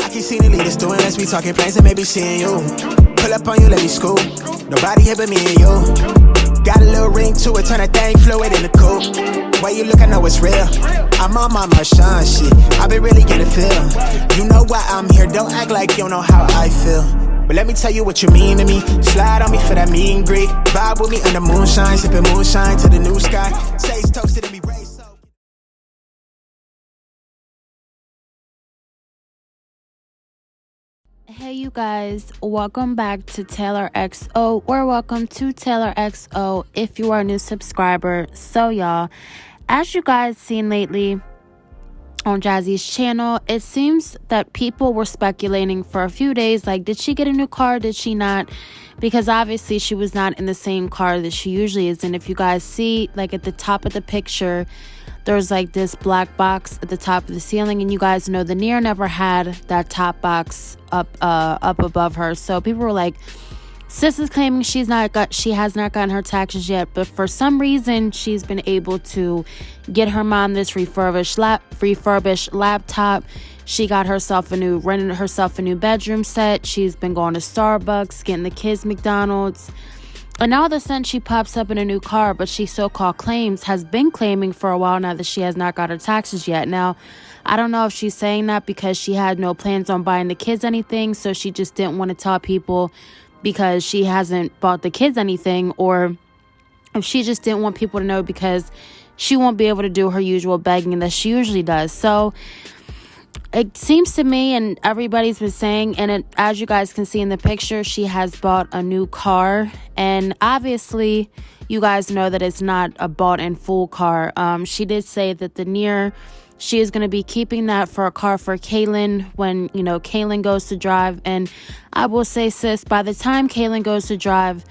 I keep seeing the leaders doing, let's be talking plans and maybe seeing you. Pull up on you, let me scoop. Nobody here but me and you. Got a little ring to it, turn that thing fluid in the coupe. Way you look, I know it's real. I'm on my Marshawn shit, I been really getting feel. You know why I'm here, don't act like you don't know how I feel. But let me tell you what you mean to me. Slide on me for that meet and greet. Vibe with me under moonshine, sipping moonshine to the new sky. Taste toasted and be raised so. Hey you guys, welcome back to TaylorXo, or welcome to TaylorXo if you are a new subscriber. So y'all, as you guys seen lately on Jazzy's channel, it seems that people were speculating for a few days, like, did she get a new car, did she not? Because obviously she was not in the same car that she usually is. And if you guys see, like, at the top of the picture, there's like this black box at the top of the ceiling, and you guys know the Near never had that top box up above her. So people were like, sis is claiming she has not gotten her taxes yet, but for some reason she's been able to get her mom this refurbished laptop. She got herself rented herself a new bedroom set. She's been going to Starbucks, getting the kids McDonald's. And all of a sudden she pops up in a new car, but she so-called has been claiming for a while now that she has not got her taxes yet. Now, I don't know if she's saying that because she had no plans on buying the kids anything, so she just didn't want to tell people because she hasn't bought the kids anything, or if she just didn't want people to know because she won't be able to do her usual begging that she usually does. So it seems to me, and everybody's been saying, and as you guys can see in the picture, she has bought a new car. And obviously, you guys know that it's not a bought in full car. She did say that the Near, she is going to be keeping that for a car for Kaylin when, you know, Kaylin goes to drive. And I will say, sis, by the time Kaylin goes to drive,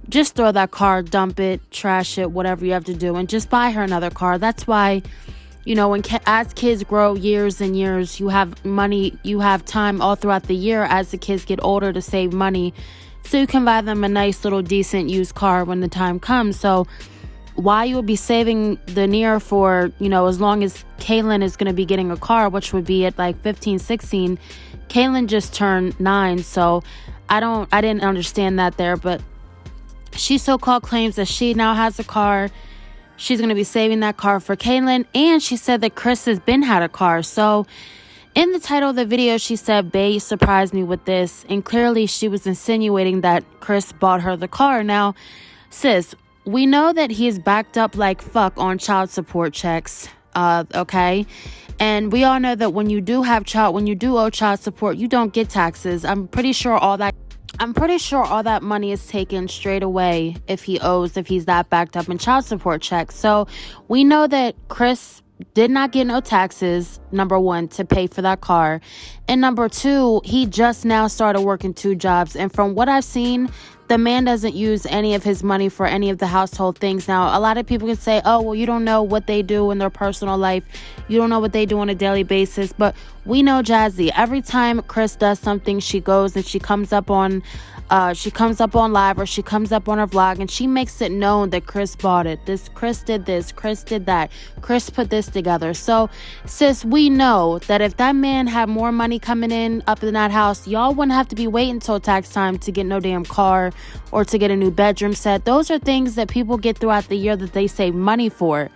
just throw that car, dump it, trash it, whatever you have to do, and just buy her another car. That's why, you know, as kids grow years and years, you have money, you have time all throughout the year as the kids get older to save money so you can buy them a nice little decent used car when the time comes. So why you would be saving the Near for, you know, as long as Kaylin is going to be getting a car, which would be at like 15, 16. Kaylin just turned 9, so I didn't understand that there, but she so-called claims that she now has a car. She's going to be saving that car for Kaylin. And she said that Chris has been had a car. So in the title of the video, she said, "Bae surprised me with this." And clearly she was insinuating that Chris bought her the car. Now, sis, we know that he's backed up like fuck on child support checks. Okay. And we all know that when you do owe child support, you don't get taxes. I'm pretty sure all that money is taken straight away if he's that backed up in child support checks. So we know that Chris did not get no taxes, number one, to pay for that car. And number two, he just now started working 2 jobs. And from what I've seen, the man doesn't use any of his money for any of the household things. Now, a lot of people can say, oh, well, you don't know what they do in their personal life. You don't know what they do on a daily basis. But we know Jazzy. Every time Chris does something, she goes and she comes up on live, or she comes up on her vlog, and she makes it known that Chris bought it. Chris did this, Chris did that, Chris put this together. So, sis, we know that if that man had more money coming in up in that house, y'all wouldn't have to be waiting until tax time to get no damn car or to get a new bedroom set. Those are things that people get throughout the year that they save money for.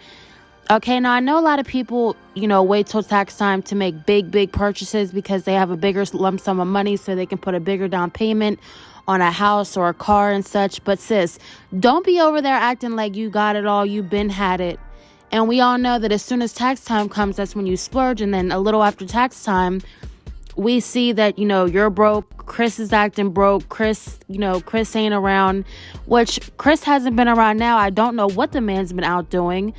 Okay, now I know a lot of people, you know, wait till tax time to make big purchases because they have a bigger lump sum of money so they can put a bigger down payment on a house or a car and such. But sis, don't be over there acting like you got it all, you've been had it. And we all know that as soon as tax time comes, that's when you splurge. And then a little after tax time, we see that, you know, you're broke, Chris is acting broke, Chris ain't around, which Chris hasn't been around now. I don't know what the man's been out doing.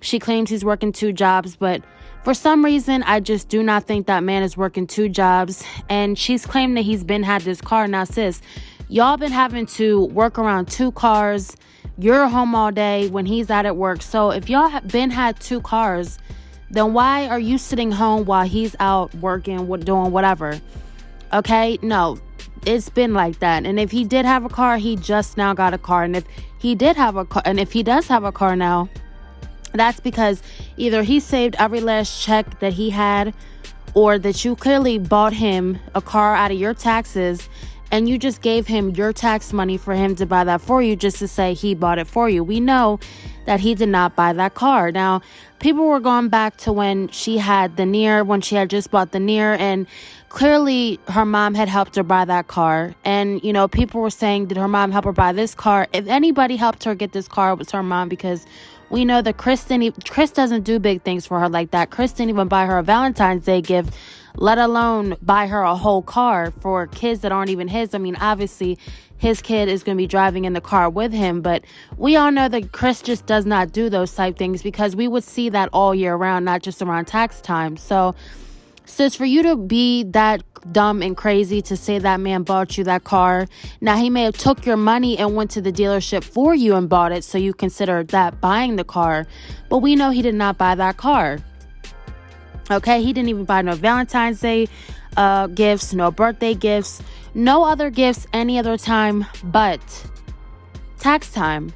She claims he's working 2 jobs, but for some reason, I just do not think that man is working 2 jobs. And she's claiming that he's been had this car. Now, sis, y'all been having to work around 2 cars. You're home all day when he's out at work. So if y'all have been had 2 cars, then why are you sitting home while he's out working, doing whatever? Okay? No, it's been like that. And if he did have a car, he just now got a car. And if he does have a car now, that's because either he saved every last check that he had, or that you clearly bought him a car out of your taxes and you just gave him your tax money for him to buy that for you just to say he bought it for you. We know that he did not buy that car. Now, people were going back to when she had the Near, when she had just bought the Near, and clearly her mom had helped her buy that car. And, you know, people were saying, did her mom help her buy this car? If anybody helped her get this car, it was her mom, because we know that Chris doesn't do big things for her like that. Chris didn't even buy her a Valentine's Day gift, let alone buy her a whole car for kids that aren't even his. I mean, obviously, his kid is going to be driving in the car with him, but we all know that Chris just does not do those type things, because we would see that all year round, not just around tax time. So, sis, for you to be that dumb and crazy to say that man bought you that car, now he may have took your money and went to the dealership for you and bought it, so you consider that buying the car, but we know he did not buy that car. Okay, he didn't even buy no Valentine's Day gifts, no birthday gifts, no other gifts any other time but tax time.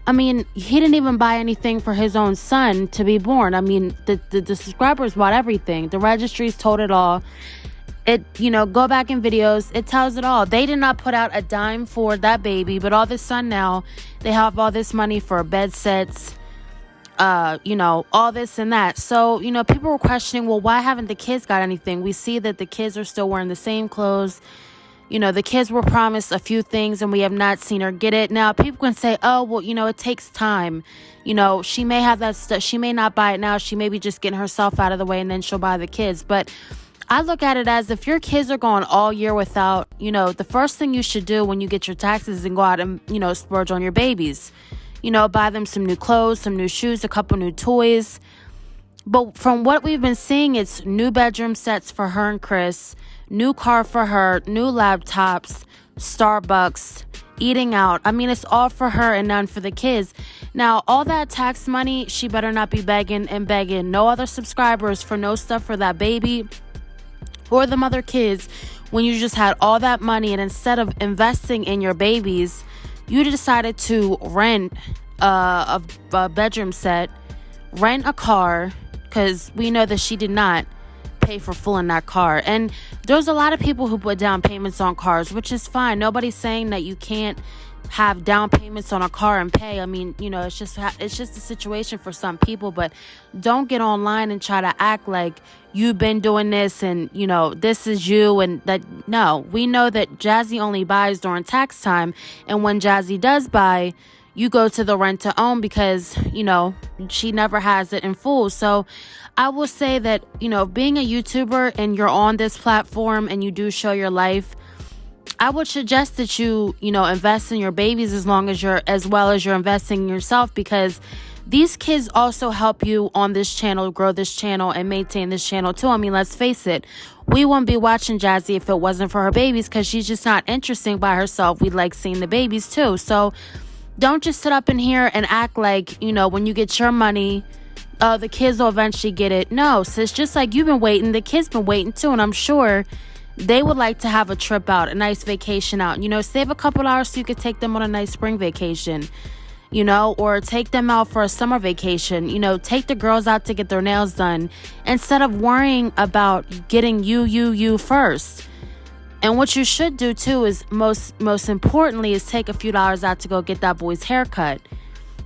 I mean, he didn't even buy anything for his own son to be born. I mean, the subscribers bought everything. The registries told it all. It, you know, go back in videos, it tells it all. They did not put out a dime for that baby, but all of a sudden now they have all this money for bed sets, you know, all this and that. So, you know, people were questioning, well, why haven't the kids got anything? We see that the kids are still wearing the same clothes. You know, the kids were promised a few things and we have not seen her get it. Now, people can say, oh, well, you know, it takes time. You know, she may have that stuff. She may not buy it now. She may be just getting herself out of the way and then she'll buy the kids. But I look at it as, if your kids are going all year without, you know, the first thing you should do when you get your taxes is go out and, you know, splurge on your babies. You know, buy them some new clothes, some new shoes, a couple new toys. But from what we've been seeing, it's new bedroom sets for her and Chris, new car for her, new laptops, Starbucks, eating out. I mean, it's all for her and none for the kids. Now, all that tax money, she better not be begging and begging no other subscribers for no stuff for that baby or them other kids, when you just had all that money, and instead of investing in your babies, you decided to rent a bedroom set, rent a car, because we know that she did not pay for full in that car. And there's a lot of people who put down payments on cars, which is fine. Nobody's saying that you can't have down payments on a car and pay. I mean, you know, it's just a situation for some people, but don't get online and try to act like you've been doing this and, you know, this is you and that. No, we know that Jazzy only buys during tax time, and when Jazzy does buy, you go to the rent to own, because, you know, she never has it in full. So I will say that, you know, being a YouTuber and you're on this platform and you do show your life, I would suggest that you know, invest in your babies as well as you're investing in yourself, because these kids also help you on this channel, grow this channel and maintain this channel too. I mean, let's face it, we wouldn't be watching Jazzy if it wasn't for her babies, because she's just not interesting by herself. We like seeing the babies too. So don't just sit up in here and act like, you know, when you get your money, the kids will eventually get it. No, sis, just like you've been waiting, the kids been waiting too, and I'm sure they would like to have a trip out, a nice vacation out. You know, save a couple hours so you could take them on a nice spring vacation, you know, or take them out for a summer vacation. You know, take the girls out to get their nails done instead of worrying about getting you first. And what you should do too is most importantly is take a few dollars out to go get that boy's haircut.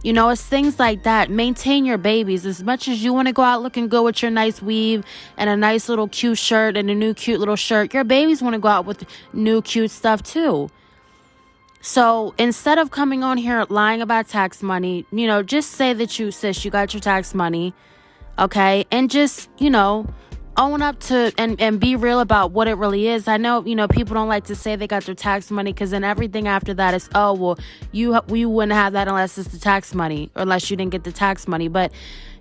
You know, it's things like that. Maintain your babies. As much as you want to go out looking good with your nice weave and a nice little cute shirt and a new cute little shirt, your babies want to go out with new cute stuff too. So instead of coming on here lying about tax money, you know, just say that you got your tax money, okay? And just, you know, own up to and be real about what it really is. I know, you know, people don't like to say they got their tax money, because then everything after that is, oh, well, we wouldn't have that unless it's the tax money, or unless you didn't get the tax money. But,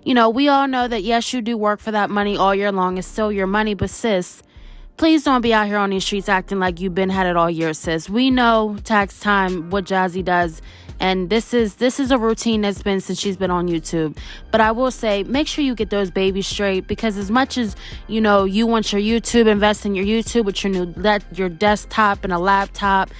you know, we all know that, yes, you do work for that money all year long. It's still your money. But sis, please don't be out here on these streets acting like you've been had it all year, sis. We know tax time, what Jazzy does, and this is a routine that's been since she's been on YouTube. But I will say, make sure you get those babies straight, because as much as, you know, you want your YouTube, invest in your YouTube with your desktop and a laptop,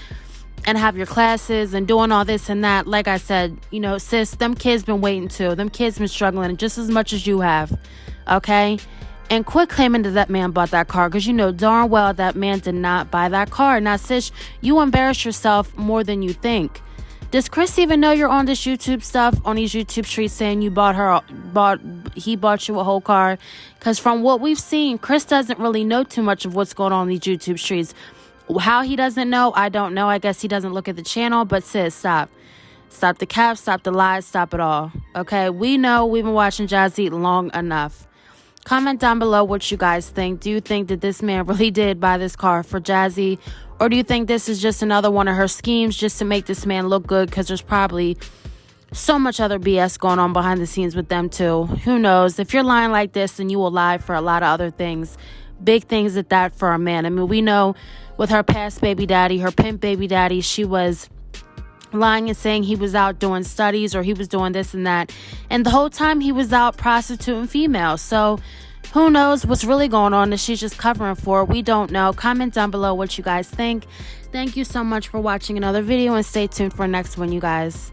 and have your classes and doing all this and that. Like I said, you know, sis, them kids been waiting too. Them kids been struggling just as much as you have, okay? And quit claiming that that man bought that car, because you know darn well that man did not buy that car. Now, sis, you embarrass yourself more than you think. Does Chris even know you're on this YouTube stuff, on these YouTube streets, saying you he bought you a whole car? Because from what we've seen, Chris doesn't really know too much of what's going on these YouTube streets. How he doesn't know, I don't know. I guess he doesn't look at the channel. But sis, stop. Stop the cap, stop the lies, stop it all. Okay, we know we've been watching Jazzy long enough. Comment down below what you guys think. Do you think that this man really did buy this car for Jazzy? Or do you think this is just another one of her schemes just to make this man look good? Because there's probably so much other BS going on behind the scenes with them too. Who knows? If you're lying like this, then you will lie for a lot of other things. Big things at that for a man. I mean, we know with her past baby daddy, her pimp baby daddy, she was lying and saying he was out doing studies or he was doing this and that. And the whole time he was out prostituting females. So who knows what's really going on that she's just covering for? We don't know. Comment down below what you guys think. Thank you so much for watching another video, and stay tuned for the next one, you guys.